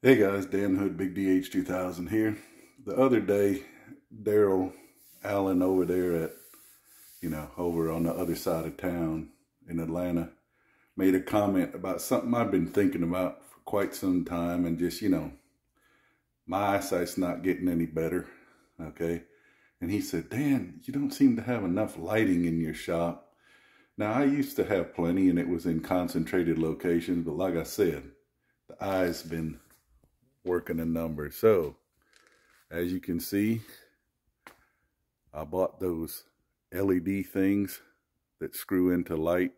Hey guys, Dan Hood, Big DH 2000 here. The other day, Darrell Allen over there at, over on the other side of town in Atlanta made a comment about something I've been thinking about for quite some time, and just, my eyesight's not getting any better, okay? And he said, Dan, you don't seem to have enough lighting in your shop. Now, I used to have plenty and it was in concentrated locations, but like I said, the eye's been working a number. So as you can see, I bought those LED things that screw into light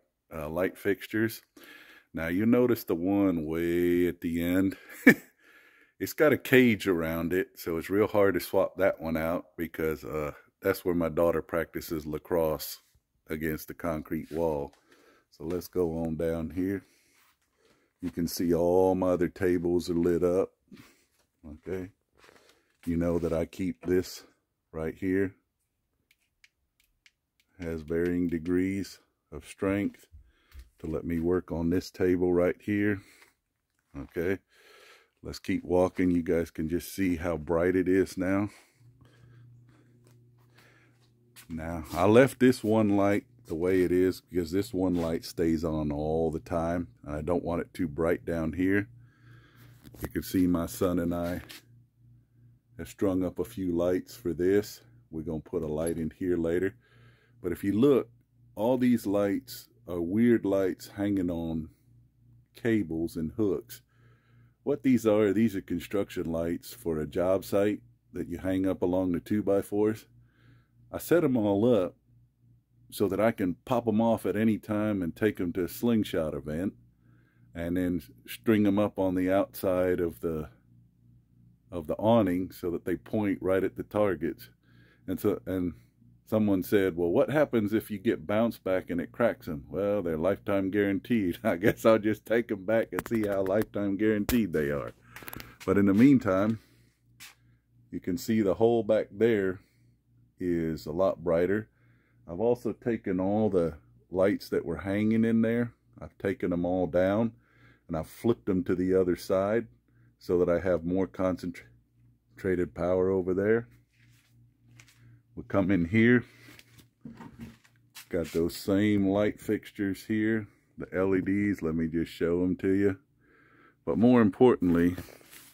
fixtures. Now you notice the one way at the end, it's got a cage around it, so it's real hard to swap that one out because that's where my daughter practices lacrosse, against the concrete wall. So let's go on down here. You can see all my other tables are lit up. Okay, you know that I keep this right here. Has varying degrees of strength to let me work on this table right here. Okay, let's keep walking. You guys can just see how bright it is now. Now, I left this one light the way it is because this one light stays on all the time, and I don't want it too bright down here. You can see my son and I have strung up a few lights for this. We're going to put a light in here later. But if you look, all these lights are weird lights hanging on cables and hooks. What these are construction lights for a job site that you hang up along the 2x4s. I set them all up so that I can pop them off at any time and take them to a slingshot event, and then string them up on the outside of the awning so that they point right at the targets. And someone said, well, what happens if you get bounce back and it cracks them? Well, they're lifetime guaranteed. I guess I'll just take them back and see how lifetime guaranteed they are. But in the meantime, you can see the hole back there is a lot brighter. I've also taken all the lights that were hanging in there. I've taken them all down and I've flipped them to the other side so that I have more concentrated power over there. We'll come in here. Got those same light fixtures here, the LEDs. Let me just show them to you. But more importantly,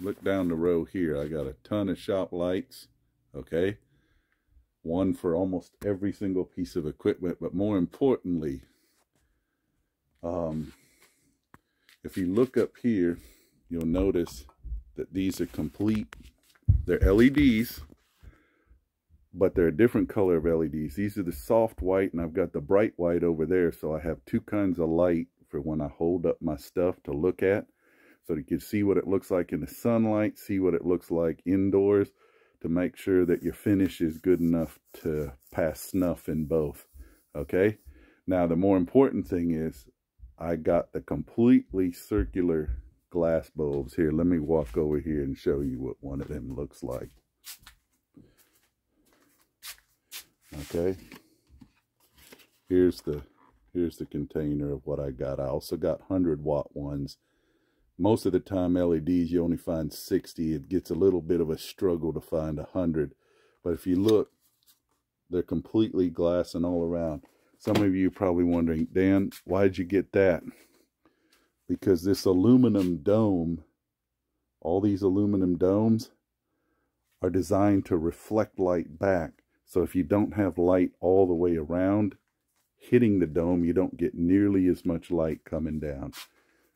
look down the row here. I got a ton of shop lights, okay? One for almost every single piece of equipment. But more importantly, if you look up here, you'll notice that these are complete. They're LEDs, but they're a different color of LEDs. These are the soft white, and I've got the bright white over there. So I have two kinds of light for when I hold up my stuff to look at. So you can see what it looks like in the sunlight, see what it looks like indoors, to make sure that your finish is good enough to pass snuff in both. Okay? Now, the more important thing is I got the completely circular glass bulbs here. Let me walk over here and show you what one of them looks like. Okay, here's the container of what I got. I also got 100-watt ones. Most of the time LEDs you only find 60. It gets a little bit of a struggle to find 100. But if you look, they're completely glass and all around. Some of you are probably wondering, Dan, why'd you get that? Because this aluminum dome, all these aluminum domes are designed to reflect light back. So if you don't have light all the way around hitting the dome, you don't get nearly as much light coming down.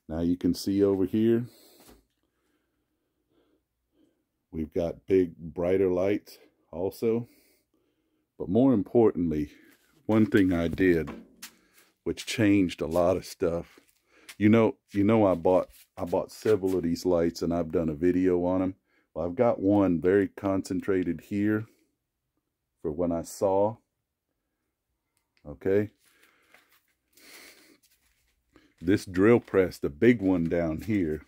Now you can see over here, we've got big, brighter lights also. But more importantly, one thing I did, which changed a lot of stuff. I bought several of these lights and I've done a video on them. Well, I've got one very concentrated here for when I saw. Okay. This drill press, the big one down here,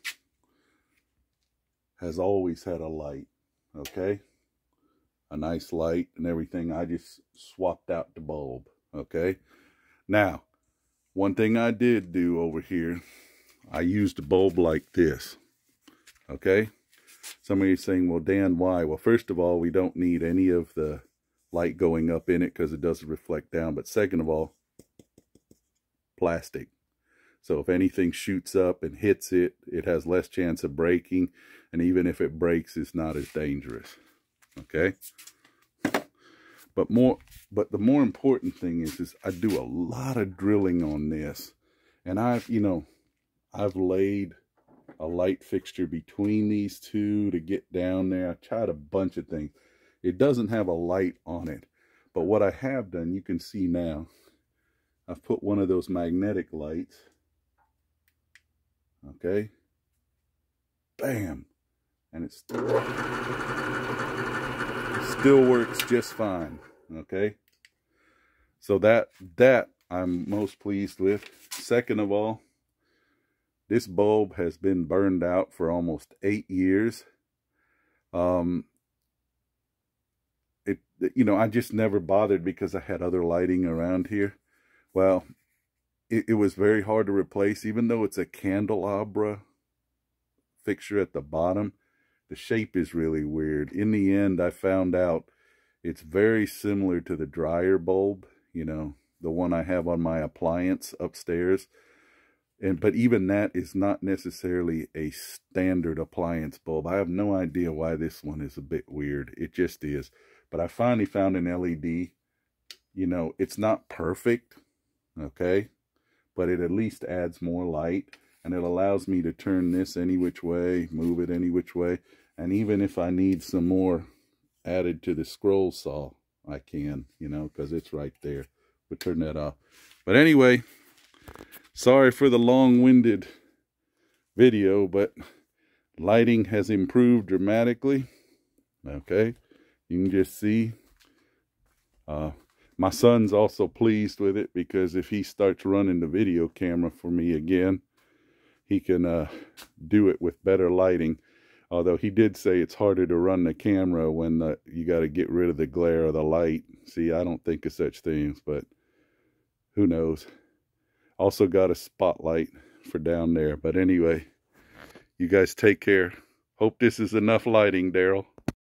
has always had a light. Okay. A nice light and everything. I just swapped out the bulb. Okay. Now, one thing I did do over here, I used a bulb like this. Okay. Some of you are saying, well, Dan, why? Well, first of all, we don't need any of the light going up in it because it doesn't reflect down. But second of all, plastic. So if anything shoots up and hits it, it has less chance of breaking. And even if it breaks, it's not as dangerous. Okay? But the more important thing is I do a lot of drilling on this. And I've laid a light fixture between these two to get down there. I tried a bunch of things. It doesn't have a light on it. But what I have done, you can see now, I've put one of those magnetic lights. Okay. Bam. And it still works just fine. Okay. So that I'm most pleased with. Second of all, this bulb has been burned out for almost 8 years. I just never bothered because I had other lighting around here. Well, it was very hard to replace, even though it's a candelabra fixture at the bottom. The shape is really weird. In the end, I found out it's very similar to the dryer bulb, the one I have on my appliance upstairs. But even that is not necessarily a standard appliance bulb. I have no idea why this one is a bit weird. It just is. But I finally found an LED. It's not perfect, okay? But it at least adds more light. And it allows me to turn this any which way, move it any which way. And even if I need some more added to the scroll saw, I can, because it's right there. We'll turn that off. But anyway, sorry for the long-winded video, but lighting has improved dramatically. Okay, you can just see. My son's also pleased with it because if he starts running the video camera for me again, he can do it with better lighting. Although he did say it's harder to run the camera when you got to get rid of the glare of the light. See, I don't think of such things, but who knows. Also got a spotlight for down there. But anyway, you guys take care. Hope this is enough lighting, Darrell.